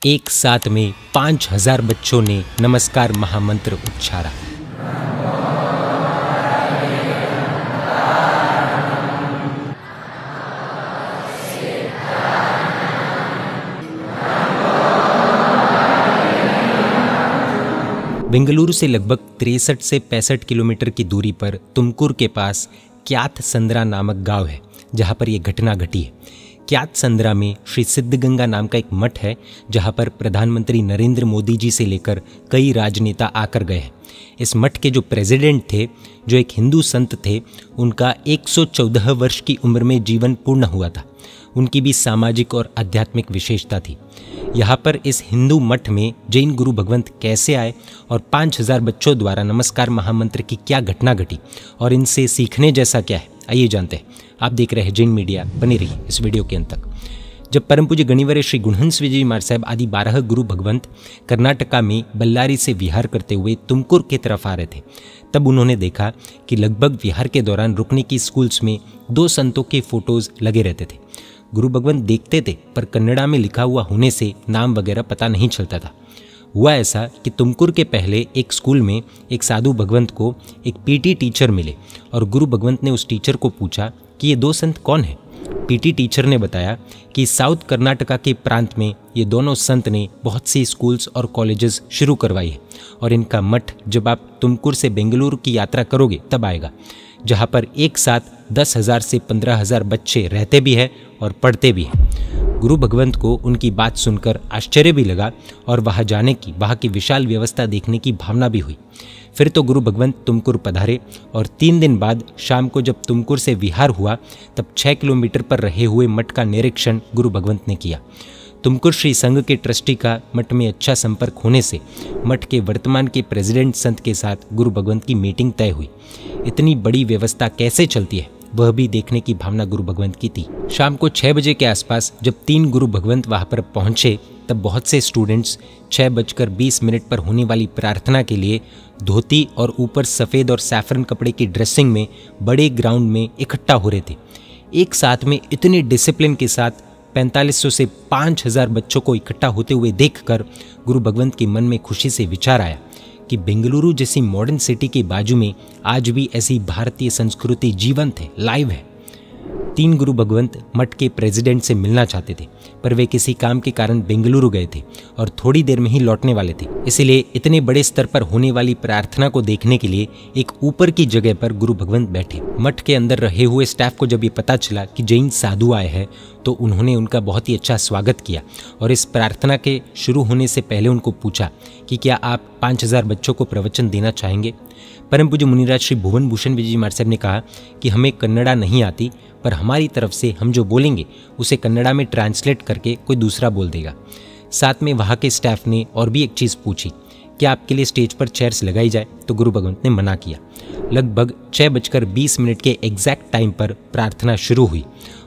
एक साथ में 5000 बच्चों ने नमस्कार महामंत्र उच्चारा। बेंगलुरु से लगभग 63 से 65 किलोमीटर की दूरी पर तुमकुर के पास क्याथ संद्रा नामक गांव है, जहां पर यह घटना घटी है। क्याथ संद्रा में श्री सिद्धगंगा नाम का एक मठ है, जहां पर प्रधानमंत्री नरेंद्र मोदी जी से लेकर कई राजनेता आकर गए हैं। इस मठ के जो प्रेसिडेंट थे, जो एक हिंदू संत थे, उनका 114 वर्ष की उम्र में जीवन पूर्ण हुआ था। उनकी भी सामाजिक और आध्यात्मिक विशेषता थी। यहाँ पर इस हिंदू मठ में जैन गुरु भगवंत कैसे आए और 5000 बच्चों द्वारा नमस्कार महामंत्र की क्या घटना घटी और इनसे सीखने जैसा क्या है, आइए जानते हैं। आप देख रहे हैं जैन मीडिया, बने रहिए इस वीडियो के अंत तक। जब परम पूज्य गणिवर्य श्री गुणहंस विजय महाराज साहब आदि 12 गुरु भगवंत कर्नाटका में बल्लारी से विहार करते हुए तुमकुर की तरफ आ रहे थे, तब उन्होंने देखा कि लगभग विहार के दौरान रुकने की स्कूल्स में 2 संतों के फोटोज लगे रहते थे। गुरु भगवंत देखते थे, पर कन्नड़ा में लिखा हुआ होने से नाम वगैरह पता नहीं चलता था। हुआ ऐसा कि तुमकुर के पहले एक स्कूल में एक साधु भगवंत को एक पीटी टीचर मिले और गुरु भगवंत ने उस टीचर को पूछा कि ये 2 संत कौन हैं। पीटी टीचर ने बताया कि साउथ कर्नाटका के प्रांत में ये दोनों संत ने बहुत सी स्कूल्स और कॉलेजेस शुरू करवाई है और इनका मठ जब आप तुमकुर से बेंगलुरु की यात्रा करोगे तब आएगा, जहाँ पर एक साथ 10,000 से 15,000 बच्चे रहते भी हैं और पढ़ते भी हैं। गुरु भगवंत को उनकी बात सुनकर आश्चर्य भी लगा और वहाँ जाने की, वहाँ की विशाल व्यवस्था देखने की भावना भी हुई। फिर तो गुरु भगवंत तुमकुर पधारे और 3 दिन बाद शाम को जब तुमकुर से विहार हुआ, तब 6 किलोमीटर पर रहे हुए मठ का निरीक्षण गुरु भगवंत ने किया। तुमकुर श्री संघ के ट्रस्टी का मठ में अच्छा संपर्क होने से मठ के वर्तमान के प्रेसिडेंट संत के साथ गुरु भगवंत की मीटिंग तय हुई। इतनी बड़ी व्यवस्था कैसे चलती है, वह भी देखने की भावना गुरु भगवंत की थी। शाम को 6 बजे के आसपास जब 3 गुरु भगवंत वहां पर पहुंचे, तब बहुत से स्टूडेंट्स 6:20 पर होने वाली प्रार्थना के लिए धोती और ऊपर सफ़ेद और सैफरन कपड़े की ड्रेसिंग में बड़े ग्राउंड में इकट्ठा हो रहे थे। एक साथ में इतने डिसिप्लिन के साथ 4500 से 5000 बच्चों को इकट्ठा होते हुए देखकर गुरु भगवंत के मन में खुशी से विचार आया कि बेंगलुरु जैसी मॉडर्न सिटी के बाजू में आज भी ऐसी भारतीय संस्कृति जीवंत है, लाइव है। 3 गुरु भगवंत मठ के प्रेसिडेंट से मिलना चाहते थे, पर वे किसी काम के कारण बेंगलुरु गए थे और थोड़ी देर में ही लौटने वाले थे। इसलिए इतने बड़े स्तर पर होने वाली प्रार्थना को देखने के लिए एक ऊपर की जगह पर गुरु भगवंत बैठे। मठ के अंदर रहे हुए स्टाफ को जब ये पता चला कि जैन साधु आए हैं, तो उन्होंने उनका बहुत ही अच्छा स्वागत किया और इस प्रार्थना के शुरू होने से पहले उनको पूछा कि क्या आप 5000 बच्चों को प्रवचन देना चाहेंगे। परम पूज्य मुनिराज श्री भुवन भूषण विजय महाराज साहब ने कहा कि हमें कन्नड़ा नहीं आती, पर हमारी तरफ से हम जो बोलेंगे उसे कन्नड़ा में ट्रांसलेट करके कोई दूसरा बोल देगा। साथ में वहाँ के स्टाफ ने और भी एक चीज़ पूछी, क्या आपके लिए स्टेज पर चेयर्स लगाई जाए, तो गुरु भगवंत ने मना किया। लगभग 6:20 के एग्जैक्ट टाइम पर प्रार्थना शुरू हुई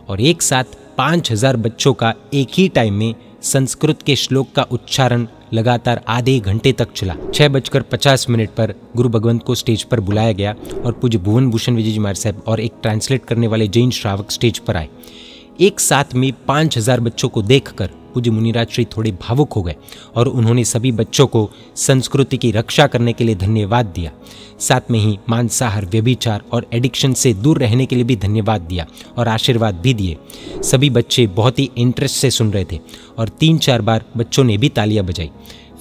और एक साथ 5000 बच्चों का एक ही टाइम में संस्कृत के श्लोक का उच्चारण लगातार आधे घंटे तक चला। 6:50 पर गुरु भगवंत को स्टेज पर बुलाया गया और पूज्य भुवन भूषण विजय जी महाराज साहब और एक ट्रांसलेट करने वाले जैन श्रावक स्टेज पर आए। एक साथ में 5000 बच्चों को देखकर पूज्य मुनिराज श्री थोड़े भावुक हो गए और उन्होंने सभी बच्चों को संस्कृति की रक्षा करने के लिए धन्यवाद दिया। साथ में ही मांसाहार, व्यभिचार और एडिक्शन से दूर रहने के लिए भी धन्यवाद दिया और आशीर्वाद भी दिए। सभी बच्चे बहुत ही इंटरेस्ट से सुन रहे थे और 3-4 बार बच्चों ने भी तालियां बजाई।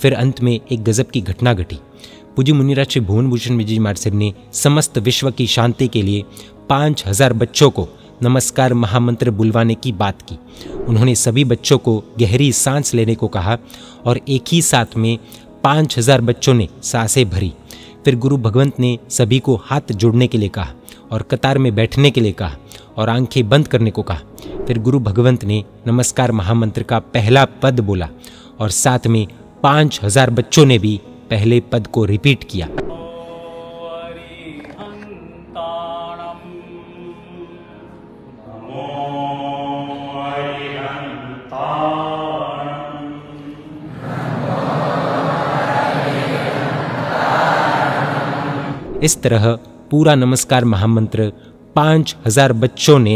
फिर अंत में एक गजब की घटना घटी। पूज्य मुनिराज श्री भुवन भूषण विजय महाराज साहब ने समस्त विश्व की शांति के लिए 5000 बच्चों को नमस्कार महामंत्र बुलवाने की बात की। उन्होंने सभी बच्चों को गहरी सांस लेने को कहा और एक ही साथ में 5000 बच्चों ने सांसें भरी। फिर गुरु भगवंत ने सभी को हाथ जोड़ने के लिए कहा और कतार में बैठने के लिए कहा और आंखें बंद करने को कहा। फिर गुरु भगवंत ने नमस्कार महामंत्र का पहला पद बोला और साथ में 5000 बच्चों ने भी पहले पद को रिपीट किया। इस तरह पूरा नमस्कार महामंत्र 5000 बच्चों ने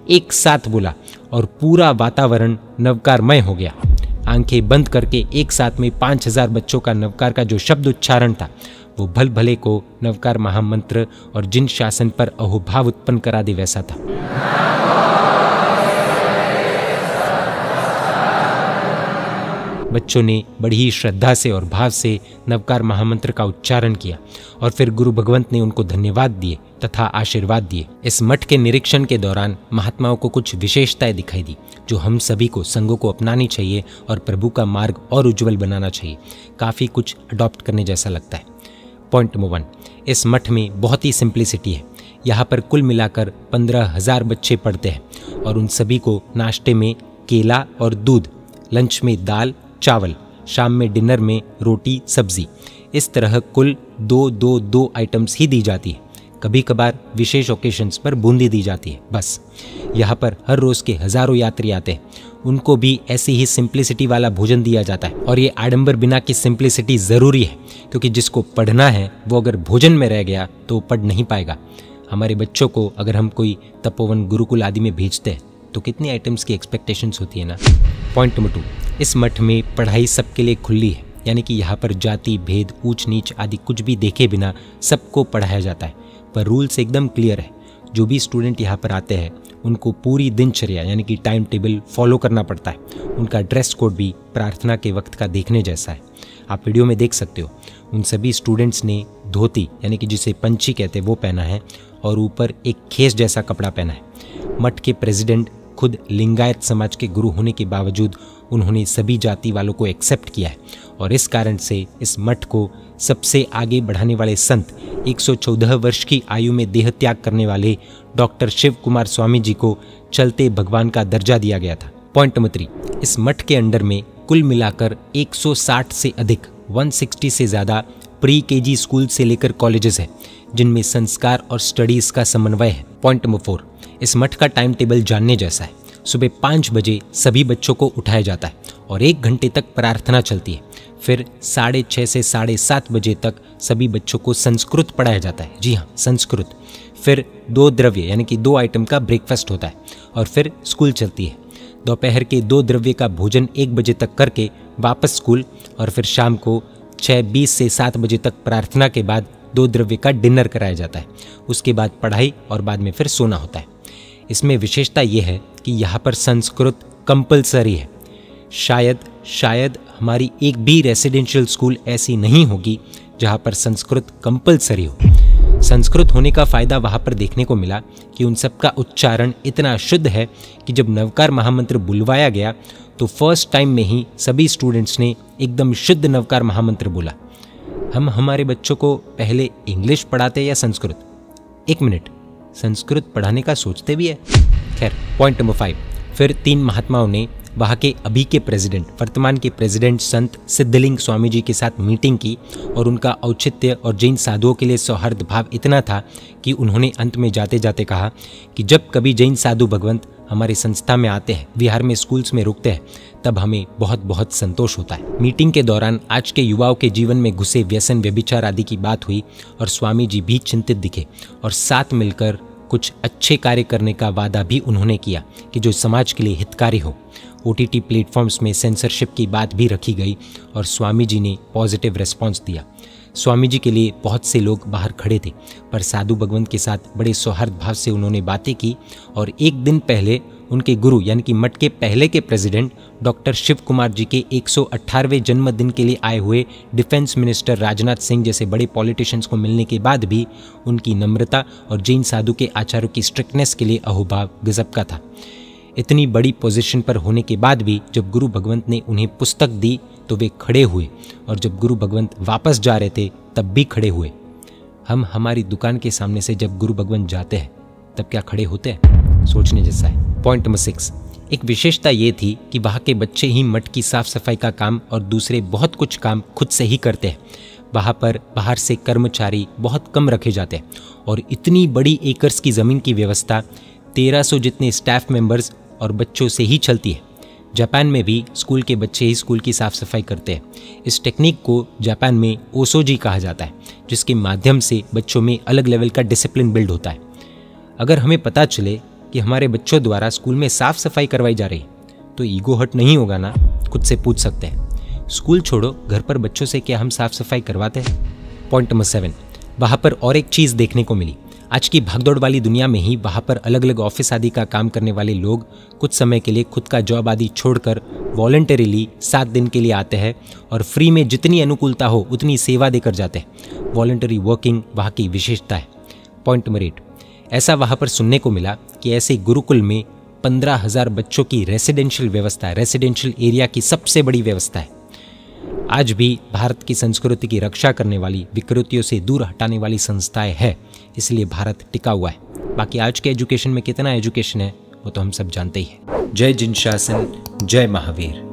एक साथ बोला और पूरा वातावरण नवकारमय हो गया। आंखें बंद करके एक साथ में 5000 बच्चों का नवकार का जो शब्द उच्चारण था वो भल भले को नवकार महामंत्र और जिन शासन पर अहोभाव उत्पन्न करा दे वैसा था। बच्चों ने बड़ी ही श्रद्धा से और भाव से नवकार महामंत्र का उच्चारण किया और फिर गुरु भगवंत ने उनको धन्यवाद दिए तथा आशीर्वाद दिए। इस मठ के निरीक्षण के दौरान महात्माओं को कुछ विशेषताएं दिखाई दी जो हम सभी को संघों को अपनानी चाहिए और प्रभु का मार्ग और उज्जवल बनाना चाहिए। काफ़ी कुछ अडॉप्ट करने जैसा लगता है। पॉइंट नंबर 1, इस मठ में बहुत ही सिंप्लिसिटी है। यहाँ पर कुल मिलाकर 15,000 बच्चे पढ़ते हैं और उन सभी को नाश्ते में केला और दूध, लंच में दाल चावल, शाम में डिनर में रोटी सब्जी, इस तरह कुल 2 आइटम्स ही दी जाती है। कभी कभार विशेष ओकेशंस पर बूंदी दी जाती है बस। यहाँ पर हर रोज़ के हज़ारों यात्री आते हैं, उनको भी ऐसे ही सिंप्लिसिटी वाला भोजन दिया जाता है। और ये आडंबर बिना की सिंप्लिसिटी ज़रूरी है, क्योंकि जिसको पढ़ना है वो अगर भोजन में रह गया तो पढ़ नहीं पाएगा। हमारे बच्चों को अगर हम कोई तपोवन गुरुकुल आदि में भेजते हैं तो कितनी आइटम्स की एक्सपेक्टेशंस होती है ना। पॉइंट नंबर 2, इस मठ में पढ़ाई सबके लिए खुली है, यानी कि यहाँ पर जाति भेद ऊंच नीच आदि कुछ भी देखे बिना सबको पढ़ाया जाता है। पर रूल्स एकदम क्लियर है। जो भी स्टूडेंट यहाँ पर आते हैं उनको पूरी दिनचर्या यानी कि टाइम टेबल फॉलो करना पड़ता है। उनका ड्रेस कोड भी प्रार्थना के वक्त का देखने जैसा है। आप वीडियो में देख सकते हो, उन सभी स्टूडेंट्स ने धोती यानी कि जिसे पंची कहते हैं वो पहना है और ऊपर एक खेस जैसा कपड़ा पहना है। मठ के प्रेसिडेंट खुद लिंगायत समाज के गुरु होने के बावजूद उन्होंने सभी जाति वालों को एक्सेप्ट किया है और इस कारण से इस मठ को सबसे आगे बढ़ाने वाले संत 114 वर्ष की आयु में देह त्याग करने वाले डॉक्टर शिव कुमार स्वामी जी को चलते भगवान का दर्जा दिया गया था। पॉइंट नंबर 3, इस मठ के अंडर में कुल मिलाकर 160 से अधिक 160 से ज़्यादा प्री केजी स्कूल से लेकर कॉलेजेस हैं जिनमें संस्कार और स्टडीज़ का समन्वय है। पॉइंट नंबर 4, इस मठ का टाइम टेबल जानने जैसा है। सुबह 5 बजे सभी बच्चों को उठाया जाता है और 1 घंटे तक प्रार्थना चलती है। फिर 6:30 से 7:30 बजे तक सभी बच्चों को संस्कृत पढ़ाया जाता है। जी हाँ, संस्कृत। फिर 2 द्रव्य यानी कि 2 आइटम का ब्रेकफास्ट होता है और फिर स्कूल चलती है। दोपहर के 2 द्रव्य का भोजन 1 बजे तक करके वापस स्कूल और फिर शाम को 6:20 से 7 बजे तक प्रार्थना के बाद 2 द्रव्य का डिनर कराया जाता है। उसके बाद पढ़ाई और बाद में फिर सोना होता है। इसमें विशेषता यह है कि यहाँ पर संस्कृत कंपलसरी है। शायद हमारी एक भी रेसिडेंशियल स्कूल ऐसी नहीं होगी जहाँ पर संस्कृत कंपलसरी हो। संस्कृत होने का फ़ायदा वहाँ पर देखने को मिला कि उन सब का उच्चारण इतना शुद्ध है कि जब नवकार महामंत्र बुलवाया गया तो फर्स्ट टाइम में ही सभी स्टूडेंट्स ने एकदम शुद्ध नवकार महामंत्र बोला। हम हमारे बच्चों को पहले इंग्लिश पढ़ाते या संस्कृत? 1 मिनट, संस्कृत पढ़ाने का सोचते भी है। खैर, पॉइंट नंबर 5, फिर 3 महात्माओं ने वहाँ के अभी के प्रेसिडेंट, वर्तमान के प्रेसिडेंट संत सिद्धलिंग स्वामी जी के साथ मीटिंग की और उनका औचित्य और जैन साधुओं के लिए सौहार्द भाव इतना था कि उन्होंने अंत में जाते जाते कहा कि जब कभी जैन साधु भगवंत हमारी संस्था में आते हैं, विहार में स्कूल्स में रुकते हैं, तब हमें बहुत बहुत संतोष होता है। मीटिंग के दौरान आज के युवाओं के जीवन में घुसे व्यसन व्यभिचार आदि की बात हुई और स्वामी जी भी चिंतित दिखे और साथ मिलकर कुछ अच्छे कार्य करने का वादा भी उन्होंने किया कि जो समाज के लिए हितकारी हो। OTT प्लेटफॉर्म्स में सेंसरशिप की बात भी रखी गई और स्वामी जी ने पॉजिटिव रिस्पॉन्स दिया। स्वामी जी के लिए बहुत से लोग बाहर खड़े थे, पर साधु भगवंत के साथ बड़े सौहार्द भाव से उन्होंने बातें की और एक दिन पहले उनके गुरु यानी कि मठ के पहले के प्रेसिडेंट डॉक्टर शिव कुमार जी के 118वें जन्मदिन के लिए आए हुए डिफेंस मिनिस्टर राजनाथ सिंह जैसे बड़े पॉलिटिशियंस को मिलने के बाद भी उनकी नम्रता और जैन साधु के आचार्यों की स्ट्रिक्टनेस के लिए अहोभाव गजब का था। इतनी बड़ी पोजीशन पर होने के बाद भी जब गुरु भगवंत ने उन्हें पुस्तक दी तो वे खड़े हुए और जब गुरु भगवंत वापस जा रहे थे तब भी खड़े हुए। हम हमारी दुकान के सामने से जब गुरु भगवंत जाते हैं तब क्या खड़े होते हैं? सोचने जैसा है। पॉइंट नंबर 6, एक विशेषता ये थी कि वहाँ के बच्चे ही मठ की साफ सफाई का काम और दूसरे बहुत कुछ काम खुद से ही करते हैं। वहाँ पर बाहर से कर्मचारी बहुत कम रखे जाते हैं और इतनी बड़ी एकर्स की ज़मीन की व्यवस्था 1300 जितने स्टाफ मेंबर्स और बच्चों से ही चलती है। जापान में भी स्कूल के बच्चे ही स्कूल की साफ सफाई करते हैं। इस टेक्निक को जापान में ओसोजी कहा जाता है, जिसके माध्यम से बच्चों में अलग लेवल का डिसिप्लिन बिल्ड होता है। अगर हमें पता चले कि हमारे बच्चों द्वारा स्कूल में साफ सफाई करवाई जा रही तो ईगो हर्ट नहीं होगा ना? खुद से पूछ सकते हैं। स्कूल छोड़ो, घर पर बच्चों से क्या हम साफ सफाई करवाते हैं? पॉइंट नंबर 7, वहाँ पर और एक चीज़ देखने को मिली। आज की भागदौड़ वाली दुनिया में ही वहाँ पर अलग अलग ऑफिस आदि का काम करने वाले लोग कुछ समय के लिए खुद का जॉब आदि छोड़कर वॉलंटरीली 7 दिन के लिए आते हैं और फ्री में जितनी अनुकूलता हो उतनी सेवा देकर जाते हैं। वॉलंटरी वर्किंग वहाँ की विशेषता है। पॉइंट नंबर 8, ऐसा वहाँ पर सुनने को मिला कि ऐसे गुरुकुल में 15,000 बच्चों की रेसिडेंशियल व्यवस्था है, रेसिडेंशियल एरिया की सबसे बड़ी व्यवस्था है। आज भी भारत की संस्कृति की रक्षा करने वाली, विकृतियों से दूर हटाने वाली संस्थाएं है, इसलिए भारत टिका हुआ है। बाकी आज के एजुकेशन में कितना एजुकेशन है वो तो हम सब जानते ही हैं। जय जिन शासन, जय महावीर।